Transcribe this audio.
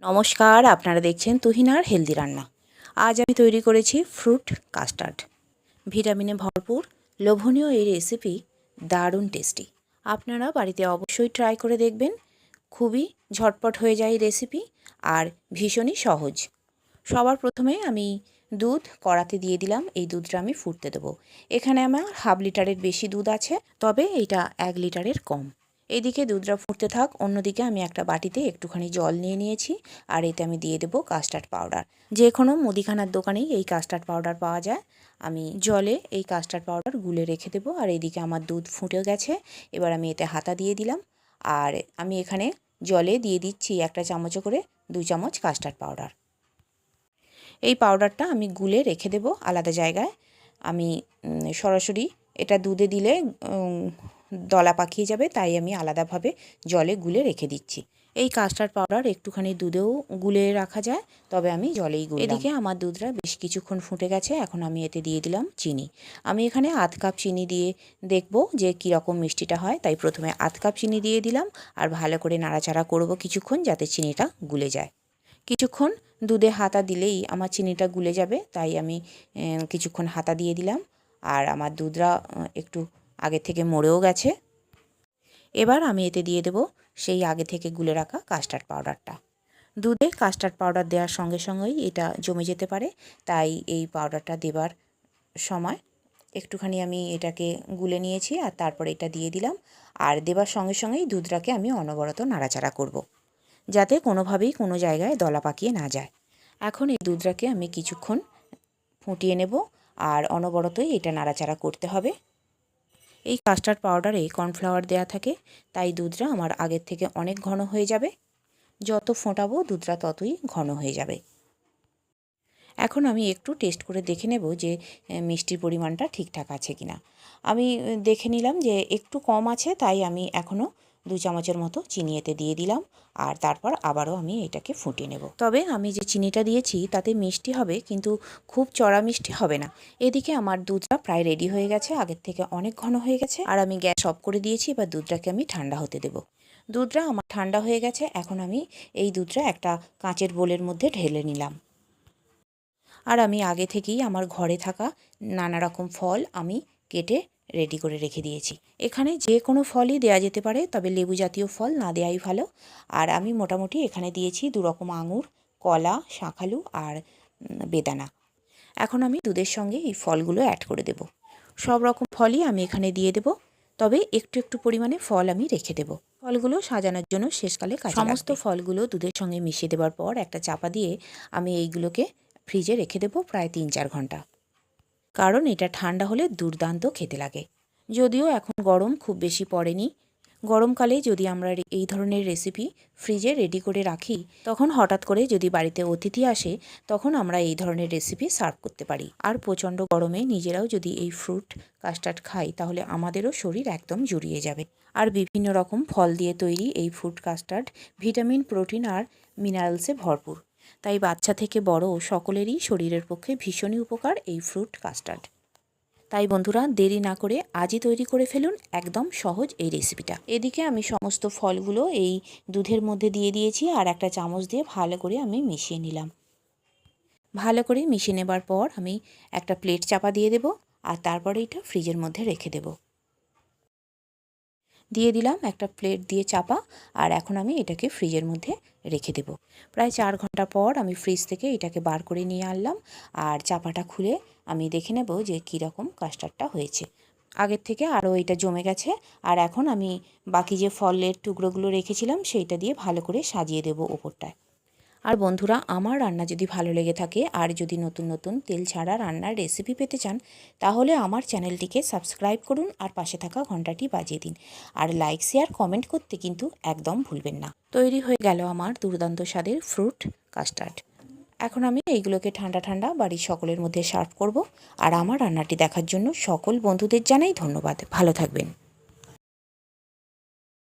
নমস্কার, আপনারা দেখছেন তুহিনার হেলদি রান্না। আজ আমি তৈরি করেছি ফ্রুট কাস্টার্ড। ভিটামিনে ভরপুর লোভনীয় এই রেসিপি দারুণ টেস্টি। আপনারা বাড়িতে অবশ্যই ট্রাই করে দেখবেন। খুবই ঝটপট হয়ে যায় এই রেসিপি আর ভীষণই সহজ। সবার প্রথমে আমি দুধ কড়াতে দিয়ে দিলাম। এই দুধটা আমি ফুটতে দেবো। এখানে আমার হাফ লিটারের বেশি দুধ আছে, তবে এটা 1 লিটারের কম। এইদিকে দুধটা ফুটতে থাক, অন্যদিকে আমি একটা বাটিতে একটুখানি জল নিয়ে নিয়েছি আর এতে আমি দিয়ে দেবো কাস্টার্ড পাউডার। যে কোনো মুদিখানার দোকানেই এই কাস্টার্ড পাউডার পাওয়া যায়। আমি জলে এই কাস্টার্ড পাউডার গুলে রেখে দেবো। আর এইদিকে আমার দুধ ফুটে গেছে। এবার আমি এতে হাতা দিয়ে দিলাম আর আমি এখানে জলে দিয়ে দিচ্ছি 1 চামচ করে 2 চামচ কাস্টার্ড পাউডার। এই পাউডারটা আমি গুলে রেখে দেব আলাদা জায়গায়। আমি সরাসরি এটা দুধে দিলে দলা পাকিয়ে যাবে, তাই আমি আলাদাভাবে জলে গুলে রেখে দিচ্ছি। এই কাস্টার্ড পাউডার একটুখানি দুধেও গুলে রাখা যায়, তবে আমি জলেই গুললাম। এদিকে আমার দুধটা বেশ কিছুক্ষণ ফুটে গেছে। এখন আমি এতে দিয়ে দিলাম চিনি। আমি এখানে আধ কাপ চিনি দিয়ে দেখব যে কীরকম মিষ্টিটা হয়, তাই প্রথমে আধ কাপ চিনি দিয়ে দিলাম আর ভালো করে নাড়াচাড়া করব কিছুক্ষণ, যাতে চিনিটা গুলে যায়। কিছুক্ষণ দুধে হাতা দিলেই আমার চিনিটা গুলে যাবে, তাই আমি কিছুক্ষণ হাতা দিয়ে দিলাম। আর আমার দুধটা একটু আগে থেকে মরেও গেছে। এবার আমি এতে দিয়ে দেব সেই আগে থেকে গুলে রাখা কাস্টার্ড পাউডারটা। দুধে কাস্টার্ড পাউডার দেওয়ার সঙ্গে সঙ্গেই এটা জমে যেতে পারে, তাই এই পাউডারটা দেবার সময় একটুখানি আমি এটাকে গুলে নিয়েছি আর তারপরে এটা দিয়ে দিলাম। আর দেবার সঙ্গে সঙ্গেই দুধটাকে আমি অনবরত নাড়াচাড়া করব, যাতে কোনোভাবেই কোনো জায়গায় দলা পাকিয়ে না যায়। এখন এই দুধটাকে আমি কিছুক্ষণ ফুটিয়ে নেব আর অনবরতই এটা নাড়াচাড়া করতে হবে। এই কাস্টার্ড পাউডারে কর্নফ্লাওয়ার দেয়া থাকে, তাই দুধটা আমার আগের থেকে অনেক ঘন হয়ে যাবে। যত ফোটাবো দুধটা ততই ঘন হয়ে যাবে। এখন আমি একটু টেস্ট করে দেখে নেব যে মিষ্টির পরিমাণটা ঠিকঠাক আছে কিনা। আমি দেখে নিলাম যে একটু কম আছে, তাই আমি এখনও 2 চামচের মতো চিনি এতে দিয়ে দিলাম আর তারপর আবারও আমি এটাকে ফুটিয়ে নেব। তবে আমি যে চিনিটা দিয়েছি তাতে মিষ্টি হবে, কিন্তু খুব চড়া মিষ্টি হবে না। এদিকে আমার দুধটা প্রায় রেডি হয়ে গেছে, আগের থেকে অনেক ঘন হয়ে গেছে। আর আমি গ্যাস অফ করে দিয়েছি। এবার দুধটাকে আমি ঠান্ডা হতে দেব। দুধটা আমার ঠান্ডা হয়ে গেছে। এখন আমি এই দুধটা একটা কাঁচের বোলের মধ্যে ঢেলে নিলাম। আর আমি আগে থেকেই আমার ঘরে থাকা নানা রকম ফল আমি কেটে রেডি করে রেখে দিয়েছি। এখানে যে কোনো ফলই দেয়া যেতে পারে, তবে লেবু জাতীয় ফল না দেওয়াই ভালো। আর আমি মোটামুটি এখানে দিয়েছি 2 রকম আঙুর, কলা, শাঁকালু আর বেদানা। এখন আমি দুধের সঙ্গে এই ফলগুলো অ্যাড করে দেব। সব রকম ফলই আমি এখানে দিয়ে দেব, তবে একটু একটু পরিমাণে ফল আমি রেখে দেব। ফলগুলো সাজানোর জন্য শেষকালে কাজে লাগবে। সমস্ত ফলগুলো দুধের সঙ্গে মিশিয়ে দেওয়ার পর একটা চাপা দিয়ে আমি এইগুলোকে ফ্রিজে রেখে দেবো প্রায় 3-4 ঘন্টা, কারণ এটা ঠান্ডা হলে দুর্দান্ত খেতে লাগে। যদিও এখন গরম খুব বেশি পড়েনি, গরমকালে যদি আমরা এই ধরনের রেসিপি ফ্রিজে রেডি করে রাখি, তখন হঠাৎ করে যদি বাড়িতে অতিথি আসে, তখন আমরা এই ধরনের রেসিপি সার্ভ করতে পারি। আর প্রচণ্ড গরমে নিজেরাও যদি এই ফ্রুট কাস্টার্ড খাই, তাহলে আমাদেরও শরীর একদম জুড়িয়ে যাবে। আর বিভিন্ন রকম ফল দিয়ে তৈরি এই ফ্রুট কাস্টার্ড ভিটামিন, প্রোটিন আর মিনারেলসে ভরপুর, তাই বাচ্চা থেকে বড় সকলেরই শরীরের পক্ষে ভীষণই উপকার এই ফ্রুট কাস্টার্ড। তাই বন্ধুরা, দেরি না করে আজই তৈরি করে ফেলুন একদম সহজ এই রেসিপিটা। এদিকে আমি সমস্ত ফলগুলো এই দুধের মধ্যে দিয়ে দিয়েছি আর একটা চামচ দিয়ে ভালো করে আমি মিশিয়ে নিলাম। ভালো করে মিশিয়ে নেবার পর আমি একটা প্লেট চাপা দিয়ে দেব আর তারপরে এটা ফ্রিজের মধ্যে রেখে দেব। দিয়ে দিলাম একটা প্লেট দিয়ে চাপা, আর এখন আমি এটাকে ফ্রিজের মধ্যে রেখে দেব। প্রায় 4 ঘন্টা পর আমি ফ্রিজ থেকে এটাকে বার করে নিয়ে আনলাম আর চাপাটা খুলে আমি দেখে নেব যে কীরকম কাস্টার্ডটা হয়েছে। আগের থেকে আরও এটা জমে গেছে। আর এখন আমি বাকি যে ফলের টুকরোগুলো রেখেছিলাম সেইটা দিয়ে ভালো করে সাজিয়ে দেব ওপরটায়। আর বন্ধুরা, আমার রান্না যদি ভালো লেগে থাকে আর যদি নতুন নতুন তেল ছাড়া রান্নার রেসিপি পেতে চান, তাহলে আমার চ্যানেলটিকে সাবস্ক্রাইব করুন আর পাশে থাকা ঘন্টাটি বাজিয়ে দিন। আর লাইক, শেয়ার, কমেন্ট করতে কিন্তু একদম ভুলবেন না। তৈরি হয়ে গেল আমার দুর্দান্ত স্বাদের ফ্রুট কাস্টার্ড। এখন আমি এইগুলোকে ঠান্ডা ঠান্ডা বাড়ির সকলের মধ্যে সার্ভ করব। আর আমার রান্নাটি দেখার জন্য সকল বন্ধুদের জানাই ধন্যবাদ। ভালো থাকবেন।